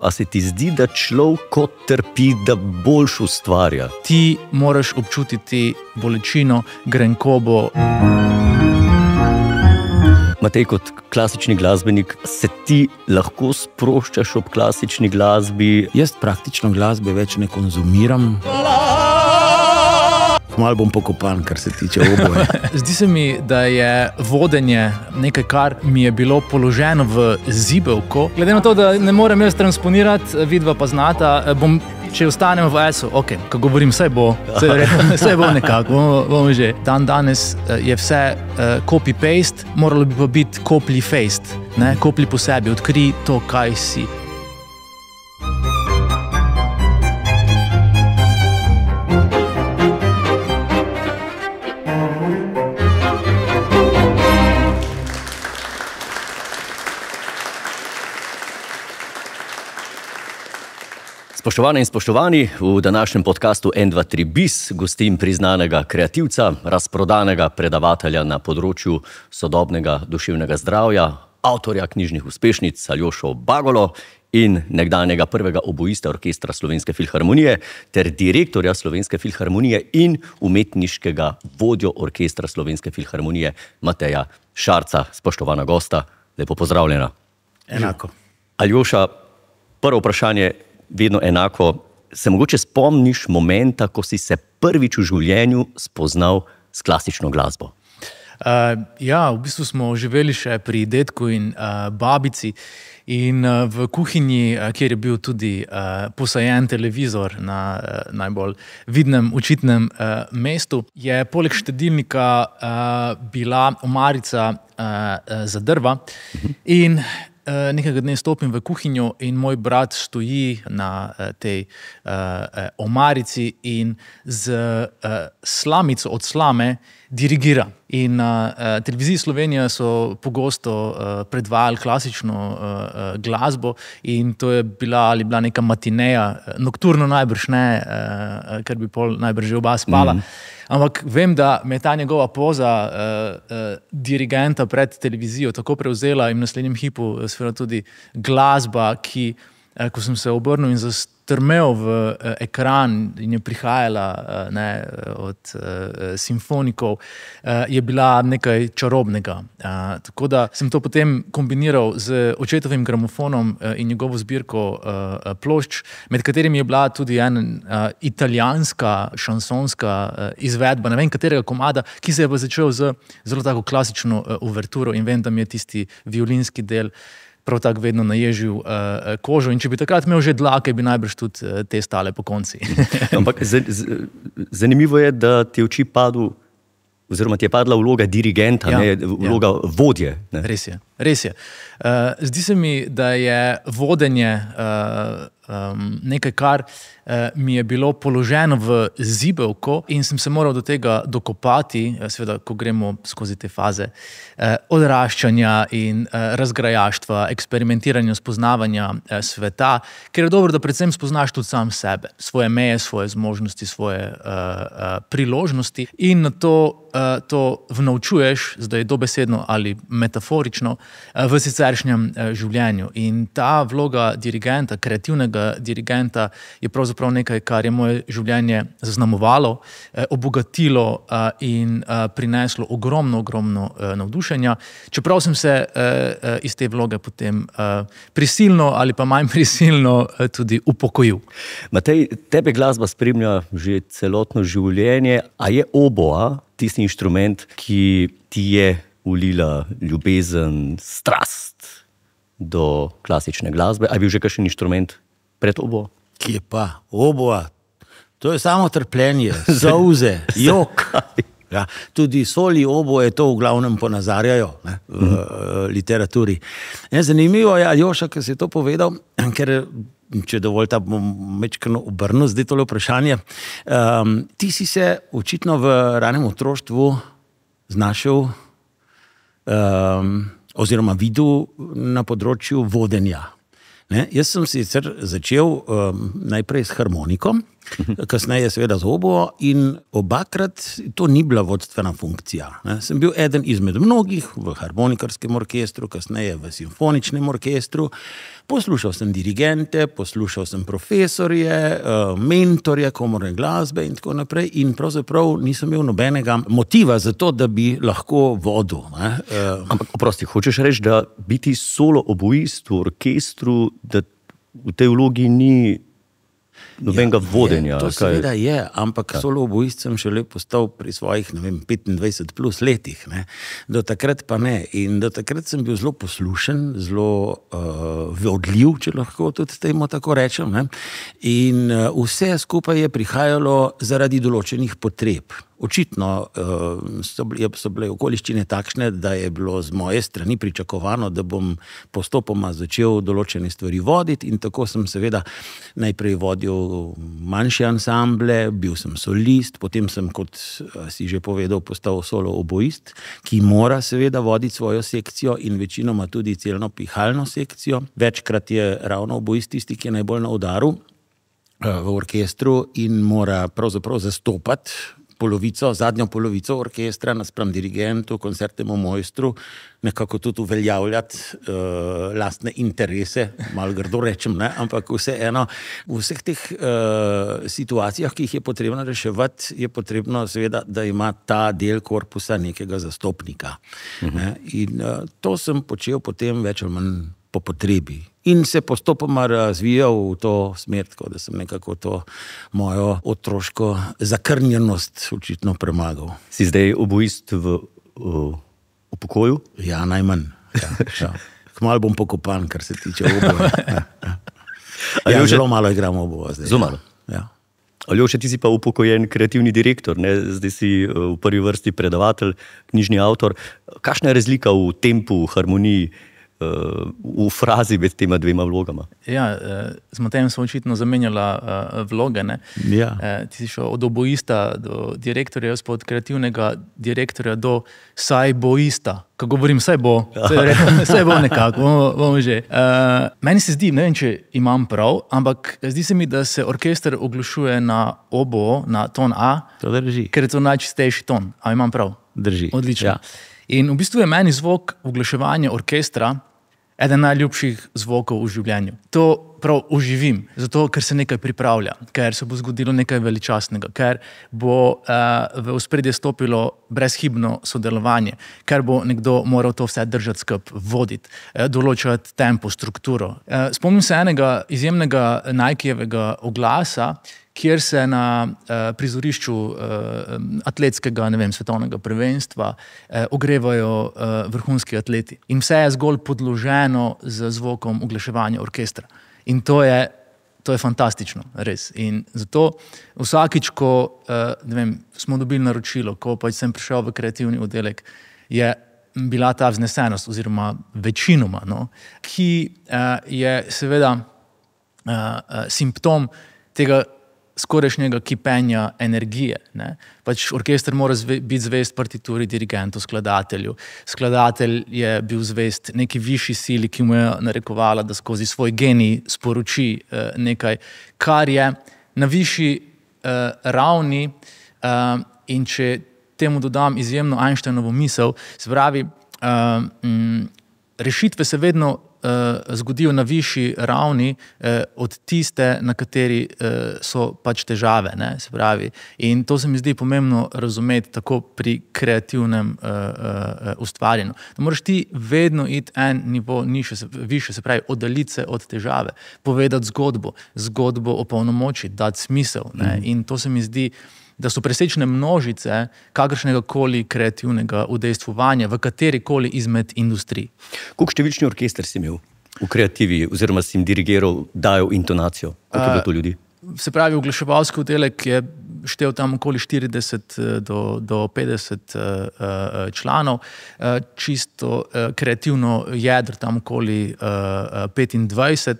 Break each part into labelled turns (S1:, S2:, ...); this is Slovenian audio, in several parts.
S1: a se ti zdi, da človek kot trpi, da boljš ustvarja?
S2: Ti moraš občutiti bolečino, grenkobo.
S1: Matej, kot klasični glasbenik, se ti lahko sproščaš ob klasični glasbi?
S3: Jaz praktično glasbe več ne konzumiram. Malo bom pokopan, kar se tiče oboje.
S2: Zdi se mi, da je vodenje nekaj, kar mi je bilo položeno v zibelko. Glede na to, da ne morem jaz transponirati, vidva pa znata, če ostanem v S-u, ok, ko govorim, vse bo nekako, bomo že. Danes je vse copy-paste, moralo bi pa biti copy-faced, copy po sebi, odkri to, kaj si.
S1: Spoštovane in spoštovani, v današnjem podcastu 1, 2, 3 bis gostim priznanega kreativca, razprodanega predavatelja na področju sodobnega duševnega zdravja, avtorja knjižnih uspešnic Aljošo Bagolo in nekdanjega prvega oboista orkestra Slovenske filharmonije ter direktorja Slovenske filharmonije in umetniškega vodjo orkestra Slovenske filharmonije Mateja Šarca. Spoštovana gosta, lepo pozdravljena.
S3: Enako.
S1: Aljoša, prvo vprašanje vedno enako. Se mogoče spomniš momenta, ko si se prvič v življenju spoznal s klasično glasbo?
S2: Ja, v bistvu smo živeli še pri dedku in babici in v kuhinji, kjer je bil tudi posajen televizor na najbolj vidnem, očitnem mestu, je poleg štedilnika bila omarica za drva in nekega dne stopim v kuhinjo in moj brat stoji na tej omarici in z slamico od slame dirigira. In na televiziji Slovenije so pogosto predvajali klasično glasbo in to je bila neka matineja, nokturno najbrž ne, ker bi pol najbrž že oba spala. Ampak vem, da me je ta njegova poza dirigenta pred televizijo tako prevzela in v naslednjem hipu seveda tudi glasba, ki, ko sem se obrnil in zastrmel v ekran in je prihajala od simfonikov, je bila nekaj čarobnega. Tako da sem to potem kombiniral z očetovim gramofonom in njegovo zbirko plošč, med katerimi je bila tudi ena italijanska šansonska izvedba, ne vem katerega komada, ki se je pa začel z zelo tako klasično uverturo in vem, da mi je tisti violinski del prav tako vedno naježil kožo in če bi takrat imel že dlake, bi najbrž tudi te stale po konci.
S1: Ampak zanimivo je, da ti je oči padel, oziroma ti je padla vloga dirigenta, vloga vodje. Ne?
S2: Res je. Zdi se mi, da je vodenje nekaj, kar mi je bilo položeno v zibelko in sem se moral do tega dokopati, seveda, ko gremo skozi te faze odraščanja in razgrajaštva, eksperimentiranja, spoznavanja sveta, ker je dobro, da predvsem spoznaš tudi sam sebe, svoje meje, svoje zmožnosti, svoje priložnosti in na to vnaučuješ, zdaj dobesedno ali metaforično, v siceršnjem življenju. In ta vloga dirigenta, kreativnega dirigenta je pravzaprav nekaj, kar je moje življenje zaznamovalo, obogatilo in prineslo ogromno navdušenja. Čeprav sem se iz te vloge potem prisilno ali pa manj prisilno tudi upokojil.
S1: Matej, tebe glasba spremlja že celotno življenje, a je oboa tisti inštrument, ki ti je ulila ljubezen, strast do klasične glasbe? A je bil že kakšen inštrument pred oboa?
S3: Kje pa? Oboa. To je samo trpljenje, solze, jok. Ja, tudi soli oboe to v glavnem ponazarjajo v literaturi. Zanimivo je, Aljoša, ker si to povedal, ker, če dovolite, bom mečkano obrnil zdaj tole vprašanje. Ti si se očitno v ranem otroštvu znašel oziroma videl na področju vodenja. Ne? Jaz sem sicer začel najprej s harmoniko, kasneje seveda z oboe in obakrat to ni bila vodstvena funkcija. Ne? Sem bil eden izmed mnogih v harmonikarskem orkestru, kasneje v simfoničnem orkestru. Poslušal sem dirigente, poslušal sem profesorje, mentorje komorne glasbe in tako naprej in pravzaprav nisem imel nobenega motiva za to, da bi lahko vodil.
S1: Ampak oprosti, hočeš reči, da biti solo oboist v orkestru, da v tej vlogi ni nobenega vodenja?
S3: To seveda je, ampak solo oboist sem šele postal pri svojih, 25 plus letih. Ne. Do takrat pa ne. In do takrat sem bil zelo poslušen, zelo vodljiv, če lahko tudi temu tako rečem. Ne. In vse skupaj je prihajalo zaradi določenih potreb. Očitno so bile okoliščine takšne, da je bilo z moje strani pričakovano, da bom postopoma začel določene stvari voditi in tako sem seveda najprej vodil manjše ansamble, bil sem solist, potem sem, kot si že povedal, postal solo oboist, ki mora seveda voditi svojo sekcijo in večinoma tudi celno pihalno sekcijo. Večkrat je ravno oboist tisti, ki je najbolj na udaru v orkestru in mora pravzaprav zastopati zadnjo polovico orkestra naspram dirigentu, koncertnemu mojstru, nekako tudi uveljavljati lastne interese, malo grdo rečem, ne? Ampak vseeno v vseh teh situacijah, ki jih je potrebno reševati, je potrebno seveda, da ima ta del korpusa nekega zastopnika. Ne? In to sem počel potem več ali manj po potrebi. In se postopoma razvijal v to smer, tako da sem nekako to mojo otroško zakrnjenost očitno premagal.
S1: Si zdaj oboist v pokoju?
S3: Ja, najmanj. Ja. Kmalu bom pokopan, kar se tiče oboja. Zelo malo igram oboja zdaj.
S1: Zelo malo?
S3: Ja.
S1: Aljoša, ti si pa upokojen kreativni direktor, ne? Zdaj si v prvi vrsti predavatelj, knjižni avtor. Kakšna je razlika v tempu, v harmoniji, v frazi med tema dvema vlogama?
S2: Ja, z Matejem smo očitno zamenjala vloge. Ne?
S3: Ja.
S2: Ti si šel od oboista do direktorja, jaz pa od kreativnega direktorja do sajboista. Ko govorim saj bo, saj bo nekako, bomo že. Meni se zdi, ne vem, če imam prav, ampak zdi se mi, da se orkester oglušuje na oboe, na ton A,
S3: To drži.
S2: ker je to najčistejši ton. A imam prav?
S3: Drži.
S2: Odlično.
S3: Ja.
S2: In v bistvu je meni zvok oglaševanja orkestra eden najljubših zvokov v življenju. To prav oživim, zato ker se nekaj pripravlja, ker se bo zgodilo nekaj veličastnega, ker bo v ospredje stopilo brezhibno sodelovanje, ker bo nekdo moral to vse držati skupaj, voditi, določati tempo, strukturo. Spomnim se enega izjemnega Nikejevega oglasa, kjer se na prizorišču atletskega, svetovnega prvenstva ogrevajo vrhunski atleti. In vse je zgolj podloženo z zvokom oglaševanja orkestra. In to je fantastično, res. In zato vsakič, ko smo dobili naročilo, ko pač sem prišel v kreativni oddelek, je bila ta vznesenost, oziroma večinoma, ki je seveda simptom tega skorajšnjega kipenja energije. Ne? Pač orkester mora biti zvest partituri, dirigentu, skladatelju. Skladatelj je bil zvest neki višji sili, ki mu je narekovala, da skozi svoj genij sporoči nekaj, kar je na višji ravni in če temu dodam izjemno Einsteinovo misel, se pravi, rešitve se vedno zgodijo na višji ravni od tiste, na kateri so pač težave, ne, se pravi. In to se mi zdi pomembno razumeti tako pri kreativnem ustvarjanju. Da moraš ti vedno iti en nivo više, se pravi, oddaljiti se od težave, povedati zgodbo opolnomočiti, dati smisel, ne, in to se mi zdi, da so presečne množice kakršnega koli kreativnega udejstvovanja v katerikoli izmed industrij.
S1: Koliko številčni orkester si imel v kreativi, oziroma si jim dirigiral, dajal intonacijo? Koliko je bilo to ljudi?
S2: Se pravi, oglaševalski oddelek je štel tam okoli 40 do 50 članov, čisto kreativno jedro tam okoli 25,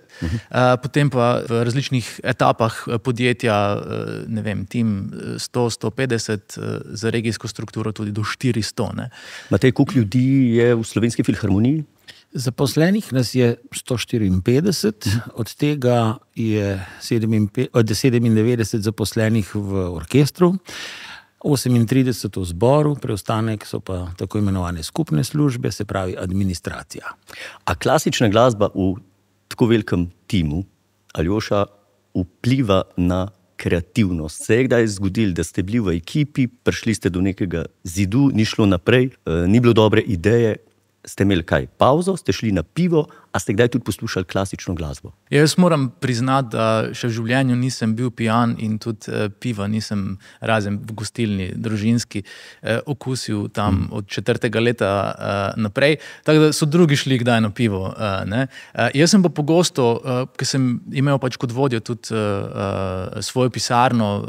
S2: potem pa v različnih etapah podjetja, tim 100-150, za regijsko strukturo tudi do 400. Ne.
S1: Matej, koliko ljudi je v Slovenski filharmoniji?
S3: Zaposlenih nas je 154, od tega je 97 zaposlenih v orkestru, 38 v zboru, preostanek so pa tako imenovane skupne službe, se pravi administracija.
S1: A klasična glasba v tako velikem timu, Aljoša, vpliva na kreativnost? Se je kdaj zgodilo, da ste bili v ekipi, prišli ste do nekega zidu, ni šlo naprej, ni bilo dobre ideje, ste imeli kaj, pauzo, ste šli na pivo, a ste kdaj tudi poslušali klasično glasbo?
S2: Jaz moram priznati, da še v življenju nisem bil pijan in tudi piva nisem, razen v gostilni, družinski, okusil tam od 4. leta naprej. Tako da so drugi šli kdaj na pivo. Jaz sem pa pogosto, ker sem imel pač kot vodjo tudi svojo pisarno,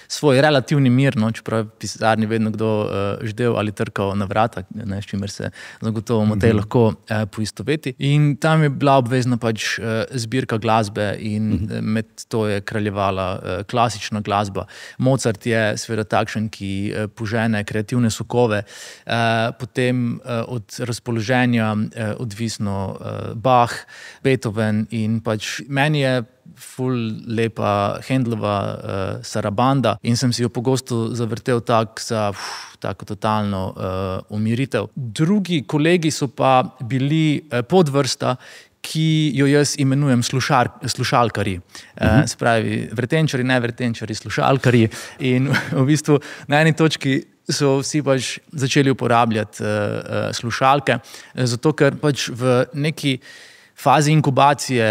S2: svoj relativni mir, čeprav v pisarni vedno kdo ždel ali trkal na vrata, s čimer se zagotovo Matej lahko poistoveti. In tam je bila obvezna pač zbirka glasbe in med to je kraljevala klasična glasba. Mozart je seveda takšen, ki požene kreativne sokove, potem od razpoloženja odvisno Bach, Beethoven in pač meni je ful lepa Händelova sarabanda in sem si jo pogosto zavrtel tako totalno umiritev. Drugi kolegi so pa bili podvrsta, ki jo jaz imenujem slušalkarji. Se pravi, vretenčari, nevretenčari, slušalkarji. In v bistvu na eni točki so vsi pač začeli uporabljati slušalke, zato ker pač v neki fazi inkubacije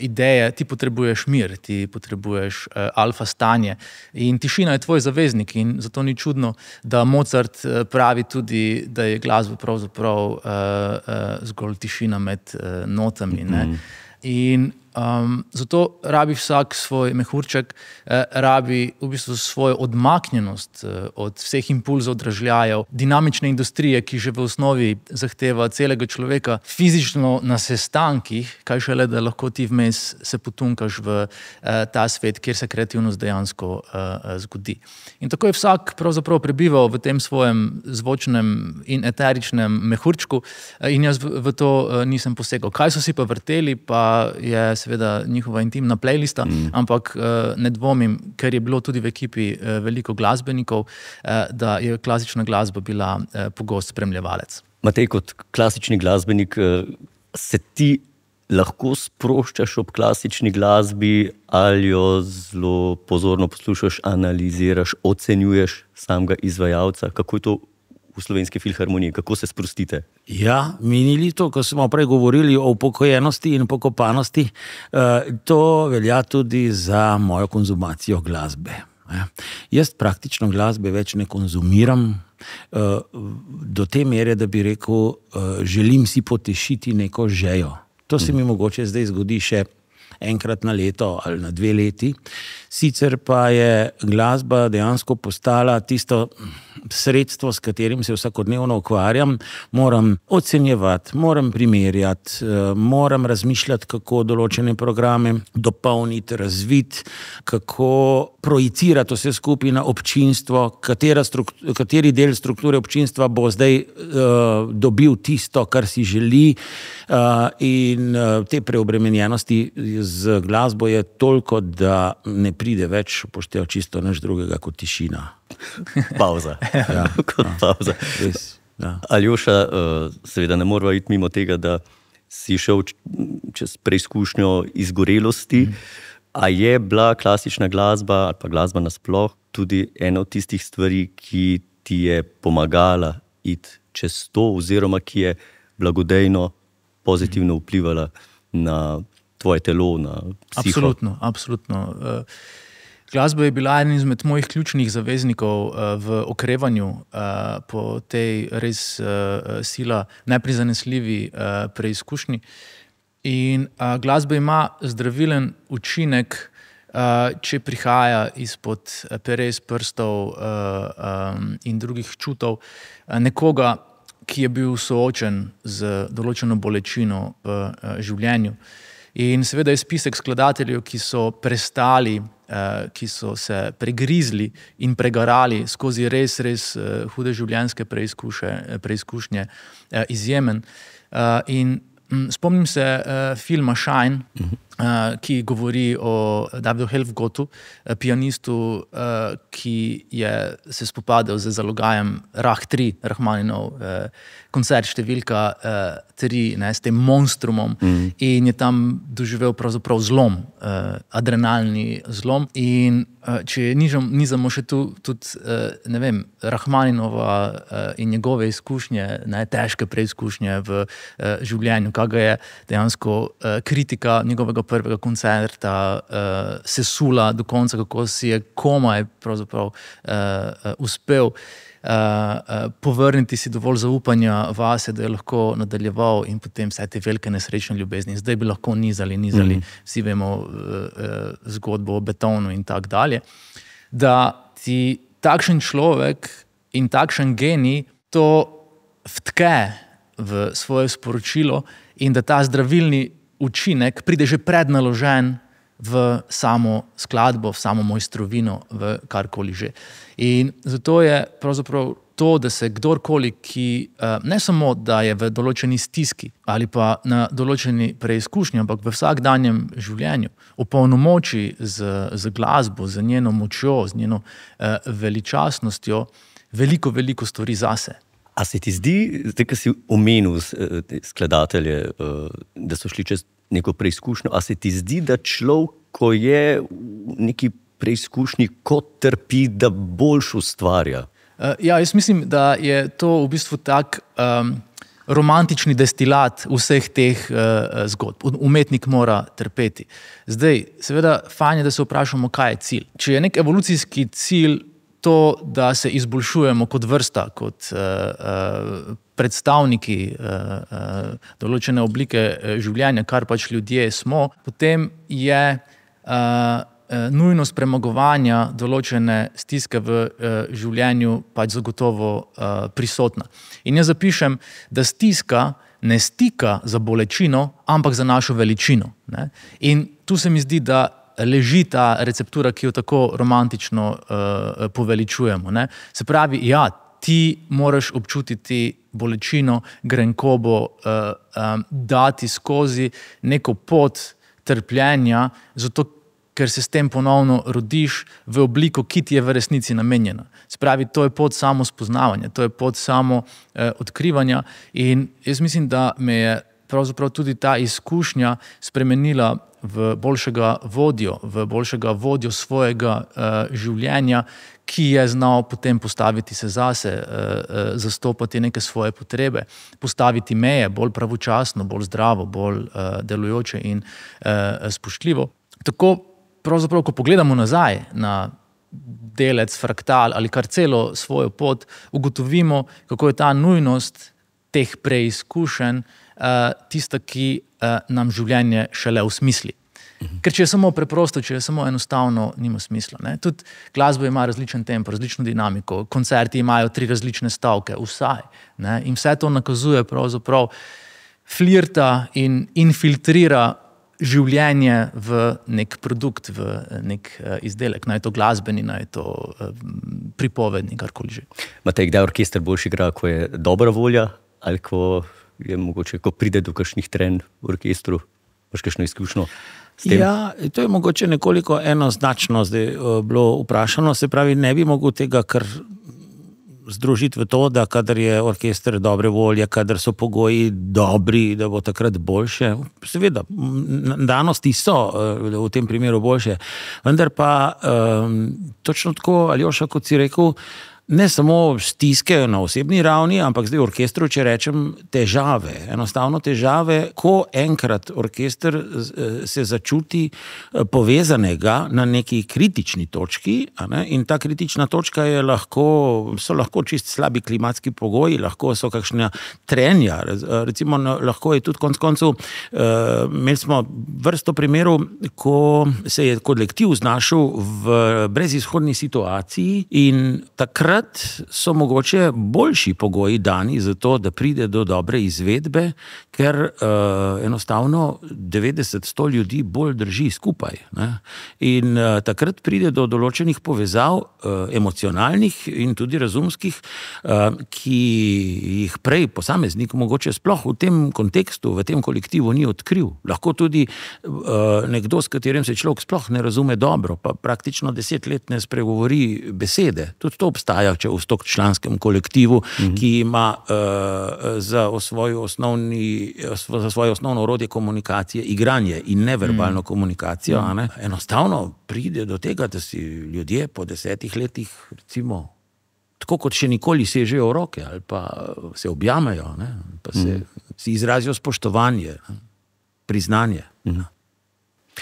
S2: ideje ti potrebuješ mir, ti potrebuješ alfa stanje in tišina je tvoj zaveznik in zato ni čudno, da Mozart pravi tudi, da je glasba pravzaprav zgolj tišina med notami. In zato rabi vsak svoj mehurček, rabi v bistvu svojo odmaknjenost od vseh impulzov, dražljajev, dinamične industrije, ki že v osnovi zahteva celega človeka fizično na sestankih, kaj šele, da lahko ti vmes se potunkaš v ta svet, kjer se kreativnost dejansko zgodi. In tako je vsak pravzaprav prebival v tem svojem zvočnem in eteričnem mehurčku in jaz v to nisem posegal. Kaj so si pa vrteli, pa je seveda njihova intimna playlista, ampak ne dvomim, ker je bilo tudi v ekipi veliko glasbenikov, da je klasična glasba bila pogost spremljevalec.
S1: Matej, kot klasični glasbenik, se ti lahko sproščaš ob klasični glasbi ali jo zelo pozorno poslušaš, analiziraš, ocenjuješ samega izvajalca? Kako je to v Slovenski filharmoniji? Kako se sprostite?
S3: Ja, minili to, ko smo prej govorili o upokojenosti in pokopanosti, to velja tudi za mojo konzumacijo glasbe. Jaz praktično glasbe več ne konzumiram do te mere, da bi rekel, želim si potešiti neko žejo. To se mi mogoče zdaj zgodi še enkrat na leto ali na 2 leti. Sicer pa je glasba dejansko postala tisto sredstvo, s katerim se vsakodnevno ukvarjam. Moram ocenjevati, moram primerjati, moram razmišljati, kako določene programe dopolniti, razviti, kako projicirati vse skupaj na občinstvo, kateri del strukture občinstva bo zdaj dobil tisto, kar si želi, in te preobremenjenosti z glasbo je toliko, da ne pride več upoštev čisto nič drugega kot tišina.
S1: Pauza.
S3: Ja,
S1: kot pauza.
S3: Res, ja.
S1: Aljoša, seveda ne moramo iti mimo tega, da si šel čez preizkušnjo izgorelosti. A je bila klasična glasba ali pa glasba nasploh tudi ena od tistih stvari, ki ti je pomagala iti čez to, oziroma ki je blagodejno, pozitivno vplivala na tvoje telo, na psiho?
S2: Absolutno. Glasba je bila eden izmed mojih ključnih zaveznikov v okrevanju po tej res sila neprizanesljivi preizkušnji. In glasba ima zdravilen učinek, če prihaja izpod peres, prstov in drugih čutov nekoga, ki je bil soočen z določeno bolečino v življenju. In seveda je spisek skladateljev, ki so prestali, ki so se pregrizli in pregarali skozi res hude življenjske preizkušnje, izjemen. In spomnim se filma Shine, ki govori o Davidu Helfgotu, pianistu, ki je se spopadal z zalogajem Rah 3, Rahmaninov koncert številka 3, s tem monstrumom, in je tam doživel pravzaprav zlom, adrenalni zlom. In če nizamo še tudi, ne vem, Rahmaninova in njegove izkušnje, težke preizkušnje v življenju, kaj ga je dejansko kritika njegovega prvega koncerta sesula do konca, kako si je komaj pravzaprav uspel povrniti si dovolj zaupanja vase, da je lahko nadaljeval, in potem vse te velike nesrečne ljubezni. Zdaj bi lahko nizali, vsi vemo zgodbo o betonu in tako dalje. Da ti takšen človek in takšen genij to vtke v svoje sporočilo in da ta zdravilni učinek pride že prednaložen v samo skladbo, v samo mojstrovino, v karkoli že. In zato je pravzaprav to, da se kdorkoli, ki ne samo, da je v določeni stiski ali pa na določeni preizkušnji, ampak v vsakdanjem življenju opolnomoči z glasbo, z njeno močjo, z njeno veličastnostjo, veliko stvari zase.
S1: A se ti zdi, zdaj, ko si omenil skladatelje, da so šli čez neko preizkušnjo, a se ti zdi, da človek, ko je v neki preizkušnji, kot trpi, da boljš ustvarja?
S2: Ja, jaz mislim, da je to v bistvu tak romantični destilat vseh teh zgodb. Umetnik mora trpeti. Zdaj, seveda, fajn je, da se vprašamo, kaj je cilj. Če je nek evolucijski cilj to, da se izboljšujemo kot vrsta, kot predstavniki določene oblike življenja, kar pač ljudje smo, potem je nujnost premagovanja določene stiske v življenju pač zagotovo prisotna. In jaz zapišem, da stiska ne stika za bolečino, ampak za našo veličino. In tu se mi zdi, da leži ta receptura, ki jo tako romantično poveličujemo. Se pravi, ja, ti moraš občutiti bolečino, grenkobo, dati skozi neko pot trpljenja, zato ker se s tem ponovno rodiš v obliko, ki ti je v resnici namenjena. Se pravi, to je pot samo spoznavanja, to je pot samo odkrivanja, in jaz mislim, da me je pravzaprav tudi ta izkušnja spremenila v boljšega vodjo svojega življenja, ki je znal potem postaviti se zase, zastopati neke svoje potrebe, postaviti meje bolj pravočasno, bolj zdravo, bolj delujoče in spoštljivo. Tako pravzaprav, ko pogledamo nazaj na delec, fraktal ali kar celo svojo pot, ugotovimo, kako je ta nujnost teh preizkušenj tista, ki nam življenje šele usmisli. Ker če je samo preprosto, če je samo enostavno, nima smisla. Tudi glasba ima različen tempo, različno dinamiko, koncerti imajo 3 različne stavke, vsaj. In vse to nakazuje pravzaprav, flirta in infiltrira življenje v nek produkt, v nek izdelek, naj to glasbeni, naj to pripovedni, karkoli že.
S1: Matej, kdaj orkester boljši igra, ko je dobra volja, ali ko je mogoče, ko pride do kakšnih trenj v orkestru? Imaš kakšno izkušnjo s tem?
S3: Ja, to je mogoče nekoliko enoznačno zdaj bilo vprašano, se pravi, ne bi mogel tega kar združiti v to, da kadar je orkester dobre volje, kadar so pogoji dobri, da bo takrat boljše. Seveda, danosti so v tem primeru boljše, vendar pa točno tako, Aljoša, kot si rekel, ne samo stiske na osebni ravni, ampak zdaj v orkestru, če rečem, težave, enostavno težave, ko enkrat orkester se začuti povezanega na neki kritični točki, in ta kritična točka so lahko čist slabi klimatski pogoji, lahko so kakšna trenja, recimo lahko je tudi konec koncev, imeli smo vrsto primerov, ko se je kolektiv znašel v brezizhodni situaciji in takrat takrat so mogoče boljši pogoji dani za to, da pride do dobre izvedbe, ker enostavno 90-100 ljudi bolj drži skupaj. Ne? In takrat pride do določenih povezav, emocionalnih in tudi razumskih, ki jih prej posameznik mogoče sploh v tem kontekstu, v tem kolektivu ni odkril. Lahko tudi nekdo, s katerim se človek sploh ne razume dobro, pa praktično 10 let ne spregovori besede. Tudi to obstaja, če v 100-članskem kolektivu, ki ima za svoje osnovno orodje komunikacije igranje in neverbalno komunikacijo. Ne? Enostavno pride do tega, da si ljudje po 10 letih, recimo, tako kot še nikoli sežejo v roke ali pa se objamejo, ne? Pa si izrazijo spoštovanje, priznanje.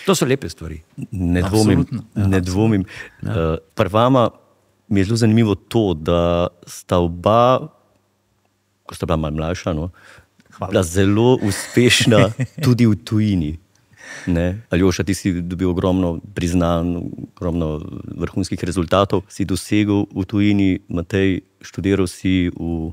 S3: To so lepe stvari.
S1: Ne dvomim. Pri vama mi je zelo zanimivo to, da sta oba, ko sta bila malo mlajša, bila zelo uspešna tudi v tujini. Ne? Aljoša, ti si dobil ogromno priznanj, ogromno vrhunskih rezultatov, si dosegel v tujini. Matej, študiral si v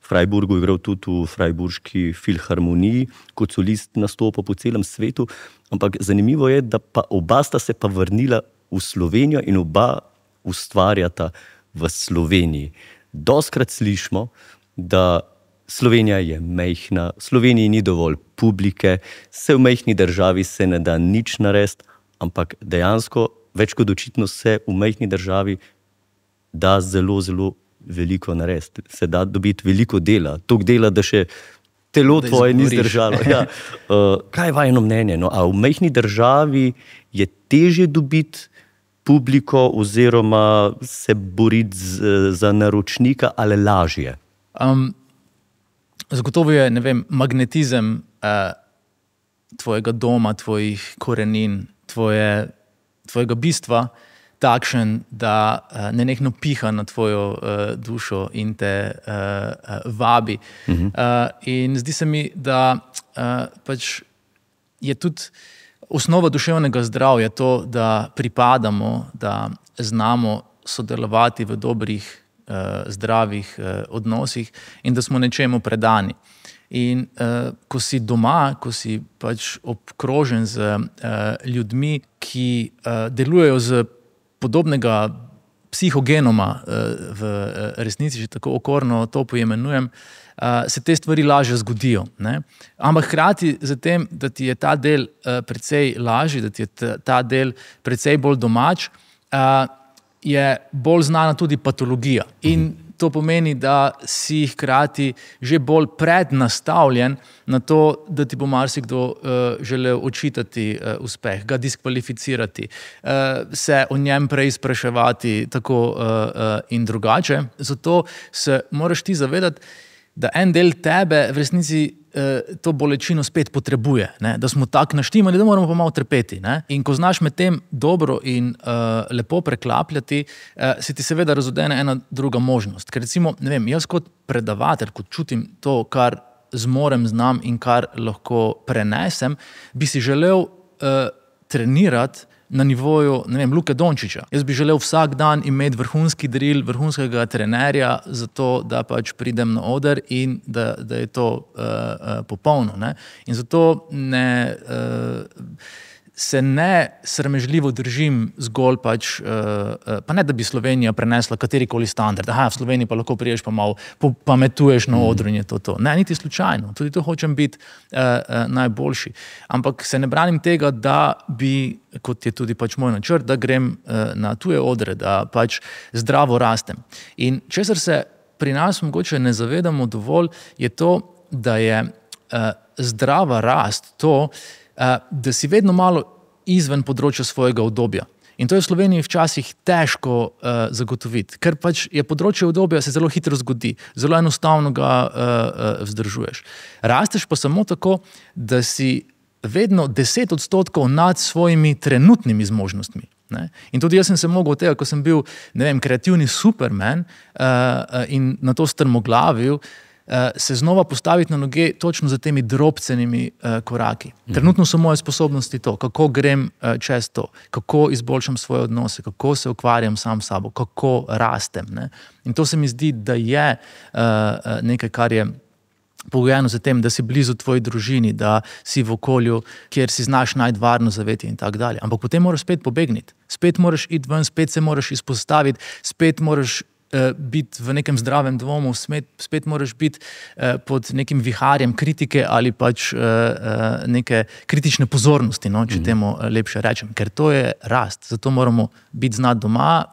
S1: Freiburgu, igral tudi v Freiburški filharmoniji, kot solist nastopal po celem svetu, ampak zanimivo je, da pa oba sta se pa vrnila v Slovenijo in oba ustvarjata v Sloveniji. Dostkrat slišimo, da Slovenija je majhna, v Sloveniji ni dovolj publike, se v majhni državi se ne da nič narediti, ampak dejansko več kot očitno se v majhni državi da zelo, zelo veliko narediti. Se da dobiti veliko dela, toliko dela, da še telo tvoje ni zdržalo. Ja. Kaj je vajno mnenje? A v majhni državi je težje dobiti publiko oziroma se boriti za naročnika ali lažje?
S2: Zagotovo je, magnetizem tvojega doma, tvojih korenin, tvojega bistva takšen, da nenehno piha na tvojo dušo in te vabi. In zdi se mi, da pač je tudi osnova duševnega zdravja to, da pripadamo, da znamo sodelovati v dobrih, zdravih odnosih in da smo nečemu predani. In ko si doma, ko si pač obkrožen z ljudmi, ki delujejo z podobnega psihogenoma, v resnici, že tako okorno to poimenujem, se te stvari lažje zgodijo. Ne? Ampak hkrati z tem, da ti je ta del precej lažji, da ti je ta del precej bolj domač, je bolj znana tudi patologija. In to pomeni, da si hkrati že bolj prednastavljen na to, da ti bo marsikdo želel očitati uspeh, ga diskvalificirati, se o njem prej spraševati tako in drugače. Zato se moraš ti zavedati, da en del tebe v resnici to bolečino spet potrebuje, ne? Da smo tako naštimani, da moramo pa malo trpeti. Ne? In ko znaš med tem dobro in lepo preklapljati, se ti seveda razodene ena druga možnost. Ker recimo, jaz kot predavatelj, kot čutim to, kar zmorem, znam in kar lahko prenesem, bi si želel trenirati na nivoju, Luke Dončića. Jaz bi želel vsak dan imeti vrhunski drill, vrhunskega trenerja, zato da pač pridem na oder in da je to popolno. Ne? In zato se ne sramežljivo držim zgolj pač, pa ne da bi Slovenija prenesla katerikoli standard. V Sloveniji pa lahko priješ pa malo pametuješ na odru in je to. Ne, niti slučajno. Tudi to hočem biti najboljši. Ampak se ne branim tega, da bi, kot je tudi pač moj načrt, da grem na tuje odre, da pač zdravo rastem. In česar se pri nas mogoče ne zavedamo dovolj, je to, da je zdrava rast to, da si vedno malo izven področja svojega udobja. In to je v Sloveniji včasih težko zagotoviti, ker pač je področje udobja se zelo hitro zgodi, zelo enostavno ga vzdržuješ. Rasteš pa samo tako, da si vedno 10% nad svojimi trenutnimi zmožnostmi. Ne? In tudi jaz sem se mogel od tega, ko sem bil, kreativni superman in na to strmoglavil, se znova postaviti na noge točno za temi drobcenimi koraki. Trenutno so moje sposobnosti to, kako grem čez to, kako izboljšam svoje odnose, kako se ukvarjam sam s sabo, kako rastem. Ne? In to se mi zdi, da je nekaj, kar je pogojeno za tem, da si blizu tvoji družini, da si v okolju, kjer si znaš najti varno zavetje in tako dalje. Ampak potem moraš spet pobegniti, spet moraš iti ven, spet se moraš izpostaviti, spet moraš biti v nekem zdravem dvomu, spet moraš biti pod nekim viharjem kritike ali pač neke kritične pozornosti, no, če temu lepše rečem. Ker to je rast, zato moramo biti znati doma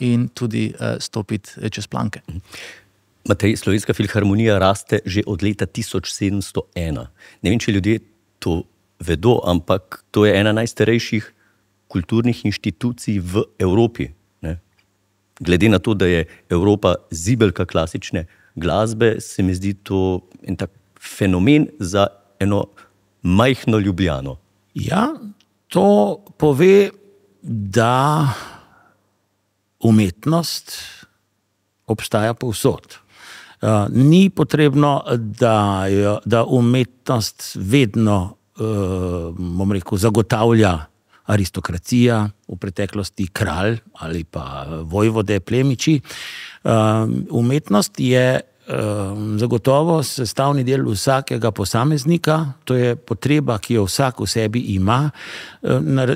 S2: in tudi stopiti čez planke.
S1: Matej, Slovenska filharmonija raste že od leta 1701. Ne vem, če ljudje to vedo, ampak to je ena najstarejših kulturnih inštitucij v Evropi. Ne? Glede na to, da je Evropa zibelka klasične glasbe, se mi zdi to en tak fenomen za eno majhno Ljubljano.
S3: Ja, to pove, da umetnost obstaja povsod. Ni potrebno, da umetnost vedno, bom rekel, zagotavlja aristokracija, v preteklosti kralj ali pa vojvode, plemiči. Umetnost je zagotovo sestavni del vsakega posameznika, to je potreba, ki jo vsak v sebi ima,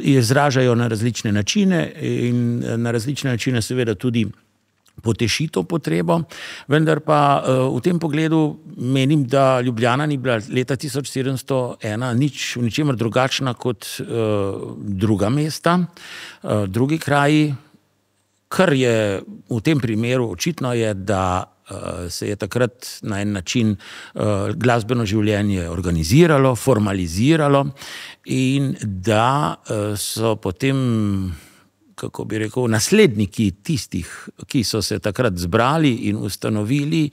S3: izražajo na različne načine in na različne načine seveda tudi poteši to potrebo, vendar pa v tem pogledu menim, da Ljubljana ni bila leta 1701 v ničemer drugačna kot druga mesta, drugi kraji. Kar je v tem primeru očitno je, da se je takrat na en način glasbeno življenje organiziralo, formaliziralo in da so potem, kako bi rekel, nasledniki tistih, ki so se takrat zbrali in ustanovili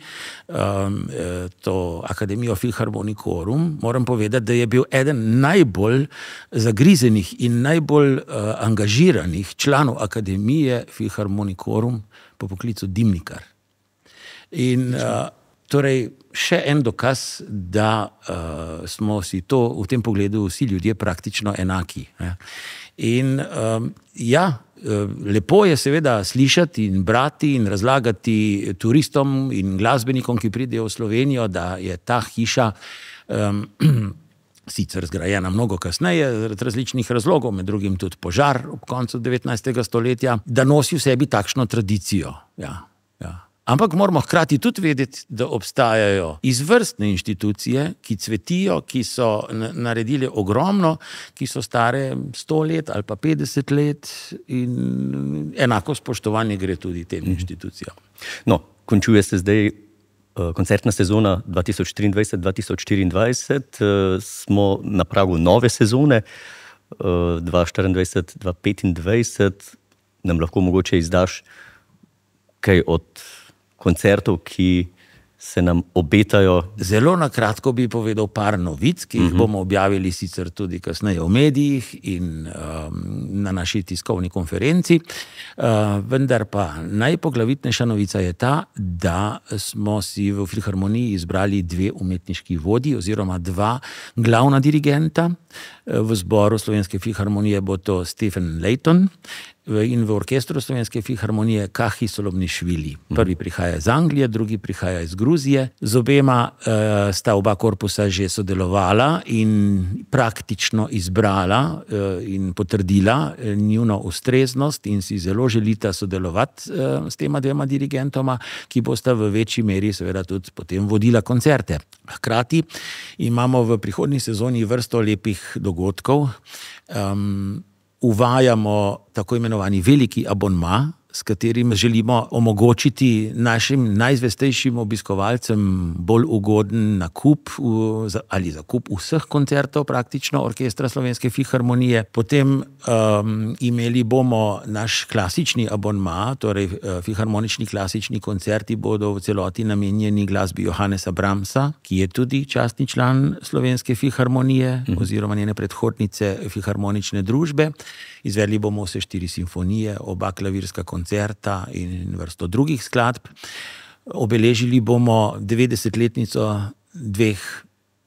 S3: to Akademijo Philharmonicorum, moram povedati, da je bil eden najbolj zagrizenih in najbolj angažiranih članov Akademije Philharmonicorum po poklicu dimnikar. In torej še en dokaz, da smo si to v tem pogledu vsi ljudje praktično enaki. In ja, lepo je seveda slišati in brati in razlagati turistom in glasbenikom, ki pridejo v Slovenijo, da je ta hiša sicer zgrajena mnogo kasneje, zaradi različnih razlogov, med drugim tudi požar ob koncu 19. stoletja, da nosi v sebi takšno tradicijo. Ja. Ampak moramo hkrati tudi vedeti, da obstajajo izvrstne inštitucije, ki cvetijo, ki so naredili ogromno, ki so stare 100 let ali pa 50 let in enako spoštovanje gre tudi tem inštitucijam.
S1: No, končuje se zdaj koncertna sezona 2023-2024, smo na pragu nove sezone 2024-2025, nam lahko mogoče izdaš kaj od koncertov, ki se nam obetajo?
S3: Zelo na kratko bi povedal par novic, ki jih bomo objavili sicer tudi kasneje v medijih in na naši tiskovni konferenci. Vendar pa najpoglavitnejša novica je ta, da smo si v Filharmoniji izbrali 2 umetniški vodji oziroma 2 glavna dirigenta. V zboru Slovenske filharmonije bo to Stephen Layton in v orkestru Slovenske filharmonije Kahi Solomnišvili. Prvi prihaja iz Anglije, drugi prihaja iz Gruzije. Z obema sta oba korpusa že sodelovala in praktično izbrala in potrdila njuno ustreznost in si zelo želita sodelovati s tema 2 dirigentoma, ki bosta v večji meri seveda tudi potem vodila koncerte. Hkrati imamo v prihodnji sezoni vrsto lepih dogodkov. Uvajamo tako imenovani veliki abonma, s katerim želimo omogočiti našim najzvestejšim obiskovalcem bolj ugoden nakup ali zakup vseh koncertov praktično orkestra Slovenske filharmonije. Potem imeli bomo naš klasični abonma, torej filharmonični klasični koncerti bodo v celoti namenjeni glasbi Johannesa Brahmsa, ki je tudi častni član Slovenske filharmonije oziroma njene predhodnice Filharmonične družbe. Izvedli bomo vse 4 simfonije, oba klavirska koncerta in vrsto drugih skladb. Obeležili bomo 90-letnico dveh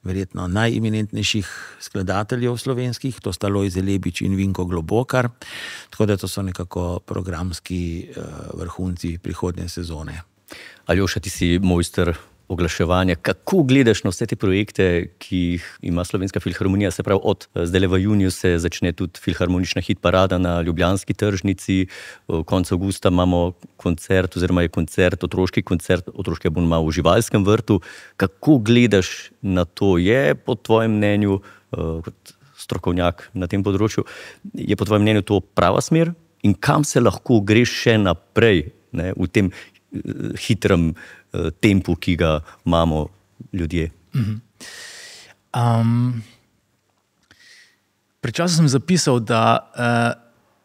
S3: verjetno najeminentnejših skladateljev slovenskih, to sta Lojze Lebič in Vinko Globokar, tako da to so nekako programski vrhunci prihodnje sezone.
S1: Aljoša, ti si mojster oglaševanja. Kako gledaš na vse te projekte, ki jih ima Slovenska filharmonija? Se pravi, od zdajle v juniju se začne tudi filharmonična hitparada na ljubljanski tržnici, konec avgusta imamo koncert, oziroma je koncert, otroški abonma v Živalskem vrtu. Kako gledaš na to? Je po tvojem mnenju, kot strokovnjak na tem področju, je po tvojem mnenju to prava smer? In kam se lahko greš še naprej, ne, v tem hitrem tempu, ki ga imamo ljudje?
S2: Pred časom sem zapisal, da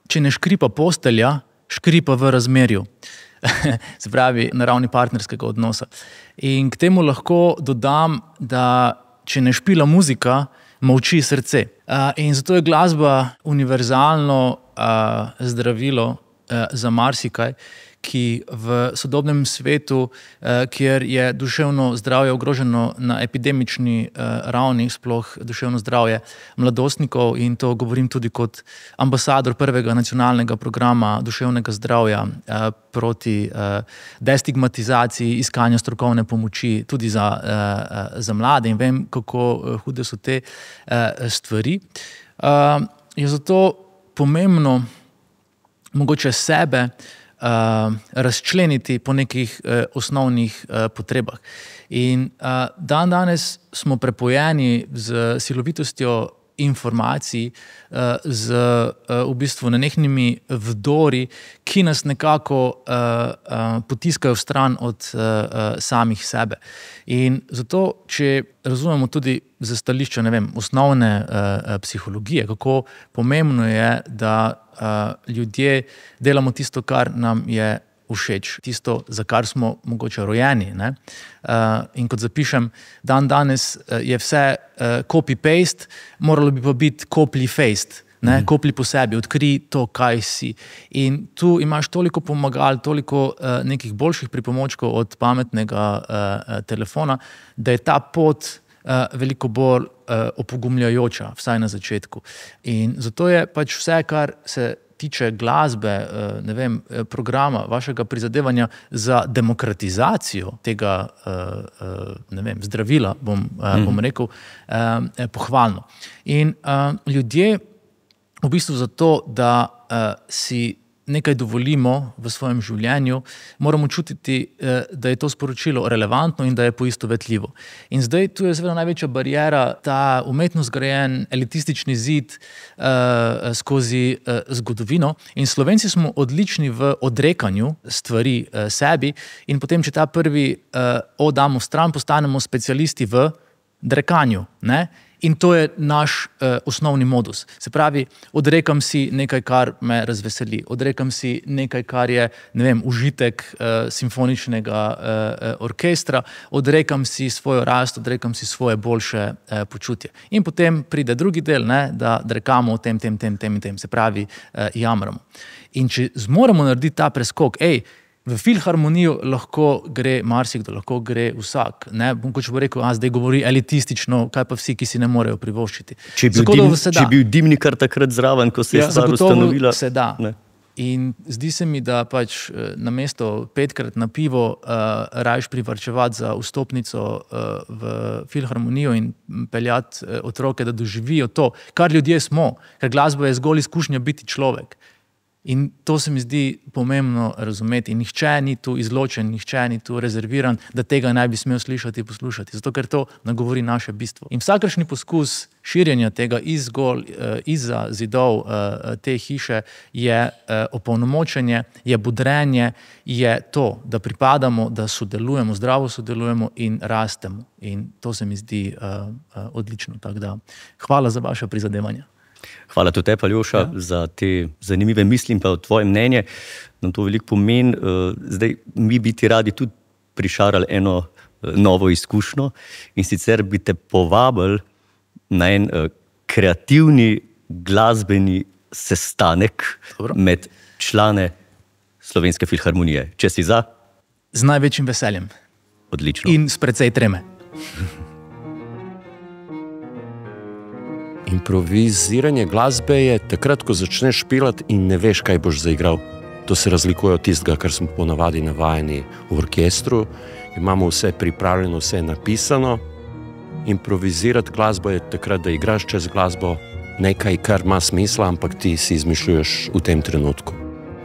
S2: če ne škripa postelja, škripa v razmerju. Se pravi, na ravni partnerskega odnosa. In k temu lahko dodam, da če ne špila muzika, molči srce. In zato je glasba univerzalno zdravilo za marsikaj, ki v sodobnem svetu, kjer je duševno zdravje ogroženo na epidemični ravni, sploh duševno zdravje mladostnikov, in to govorim tudi kot ambasador prvega nacionalnega programa duševnega zdravja proti destigmatizaciji, iskanju strokovne pomoči tudi za mlade, in vem, kako hude so te stvari. Je zato pomembno mogoče sebe razčleniti po nekih osnovnih potrebah. In danes smo prepojeni z silovitostjo informacij, z v bistvu nenehnimi vdori, ki nas nekako potiskajo v stran od samih sebe. In zato, če razumemo tudi z stališča, osnovne psihologije, kako pomembno je, da ljudje delamo tisto, kar nam je všeč, tisto, za kar smo mogoče rojeni, ne? In kot zapišem, danes je vse copy-paste, moralo bi pa biti copy-paste, ne? Kopli po sebi, odkri to, kaj si. In tu imaš toliko pomagal, toliko nekih boljših pripomočkov od pametnega telefona, da je ta pot veliko bolj opogumljajoča, vsaj na začetku. In zato je pač vse, kar se tiče glasbe, programa, vašega prizadevanja za demokratizacijo tega, zdravila, bom rekel, pohvalno. In ljudje v bistvu zato, da si nekaj dovolimo v svojem življenju, moramo čutiti, da je to sporočilo relevantno in da je poistovetljivo. In zdaj tu je seveda največja bariera ta umetno zgrajen elitistični zid skozi zgodovino. In Slovenci smo odlični v odrekanju stvari sebi in potem, če ta prvi damo stran, postanemo specialisti v drekanju, ne? In to je naš osnovni modus. Se pravi, odrekam si nekaj, kar me razveseli, odrekam si nekaj, kar je, užitek simfoničnega orkestra, odrekam si svojo rast, odrekam si svoje boljše počutje. In potem pride drugi del, ne, da drekamo o tem in tem, se pravi, jamramo. In če zmoremo narediti ta preskok, v filharmonijo lahko gre marsikdo, lahko gre vsak. Mogoče bo rekel, zdaj govori elitistično, kaj pa vsi, ki si ne morejo privoščiti.
S1: Če je bil Dimnikar takrat zraven, ko se je stvar ustanovila.
S2: Se da. Ne. In zdi se mi, da pač namesto 5-krat na pivo rajš privarčevati za vstopnico v filharmonijo in peljati otroke, da doživijo to, kar ljudje smo, ker glasba je zgolj izkušnja biti človek. In to se mi zdi pomembno razumeti. In nihče ni tu izločen, nihče ni tu rezerviran, da tega ne bi smel slišati, poslušati. Zato, ker to nagovori naše bistvo. In vsakršni poskus širjenja tega izza zidov te hiše je opolnomočenje, je budrenje, je to, da pripadamo, da sodelujemo, zdravo sodelujemo in rastemo. In to se mi zdi odlično. Tako da, hvala za vaše prizadevanja.
S1: Hvala tudi tebi, Aljoša, za te zanimive misli in pa tvoje mnenje. Nam to veliko pomeni. Zdaj, mi bi ti radi tudi prišarali eno novo izkušnjo in sicer bi te povabili na en kreativni glasbeni sestanek med člane Slovenske filharmonije. Če si za?
S2: Z največjim veseljem.
S1: Odlično.
S2: In s precej treme.
S4: Improviziranje glasbe je takrat, ko začneš špilati in ne veš, kaj boš zaigral. To se razlikuje od tistega, kar smo ponavadi navajeni v orkestru. Imamo vse pripravljeno, vse napisano. Improvizirati glasbo je takrat, da igraš čez glasbo nekaj, kar ima smisla, ampak ti si izmišljuješ v tem trenutku.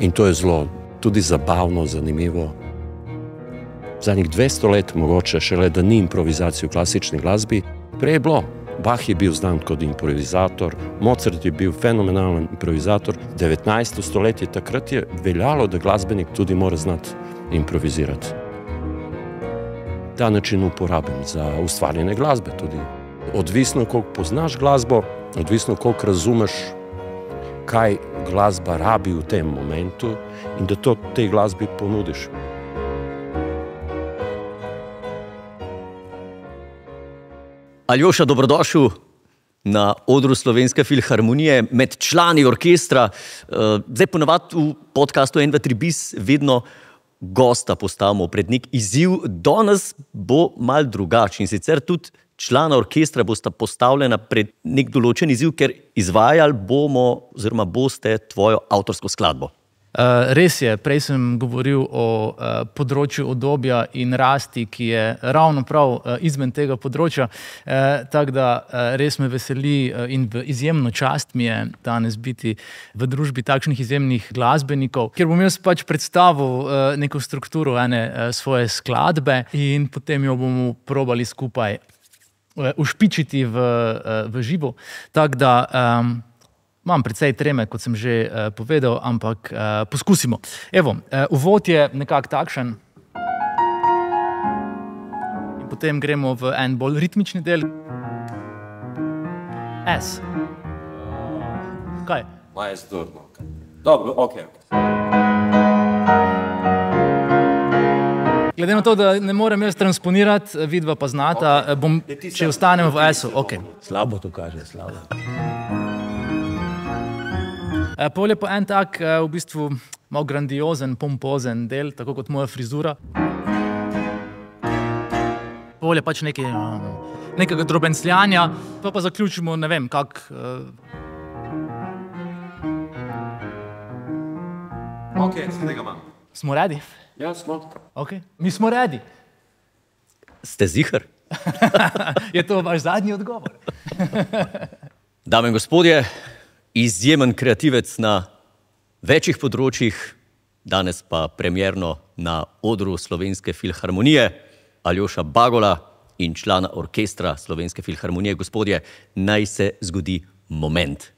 S4: In to je zelo tudi zabavno, zanimivo. Zadnjih 200 let mogoče šele, da ni improvizacije v klasični glasbi. Prej je bilo. Bach je bil znan kot improvizator, Mozart je bil fenomenalen improvizator. 19. stoletje takrat je veljalo, da glasbenik tudi mora znati improvizirati. Ta način uporabim za ustvarjanje glasbe tudi. Odvisno, koliko poznaš glasbo, odvisno, koliko razumeš, kaj glasba rabi v tem momentu in da to tej glasbi ponudiš.
S1: Aljoša, dobrodošel na odru Slovenske filharmonije med člani orkestra. Zdaj ponavadi v podcastu 1, 2, 3 bis vedno gosta postavimo pred nek izziv. Danes bo malo drugače in sicer tudi člana orkestra bosta postavljena pred nek določen izziv, ker izvajali bomo oziroma boste tvojo avtorsko skladbo.
S2: Res je, prej sem govoril o področju obdobja in rasti, ki je ravno prav izven tega področja. Tako da res me veseli in v izjemno čast mi je danes biti v družbi takšnih izjemnih glasbenikov, ker bom jaz pač predstavil neko strukturo ene svoje skladbe in potem jo bomo probali skupaj ušpičiti v živo. Tako da imam precej treme, kot sem že povedal, ampak poskusimo. Evo, uvod je nekako takšen. In potem gremo v en bolj ritmični del. S. Kaj?
S4: Majes durno. Dobro, okej.
S2: Glede na to, da ne morem jaz transponirati, vidva pa znata, bom, če ostanem v S-u, okej.
S3: Slabo to kaže, slabo.
S2: Pol je pa en tak, v bistvu, malo grandiozen, pompozen del, tako kot moja frizura. Pol je pač nekega drobencljanja, pa zaključimo, ne vem, kak...
S4: Okej, tega imam.
S2: Smo ready?
S4: Ja, smo.
S2: Okej, mi smo ready.
S1: Ste ziher?
S2: Je to vaš zadnji odgovor?
S1: Dame in gospodje, izjemen kreativec na večjih področjih, danes pa premierno na odru Slovenske filharmonije, Aljoša Bagola in člana orkestra Slovenske filharmonije. Gospodje, naj se zgodi moment.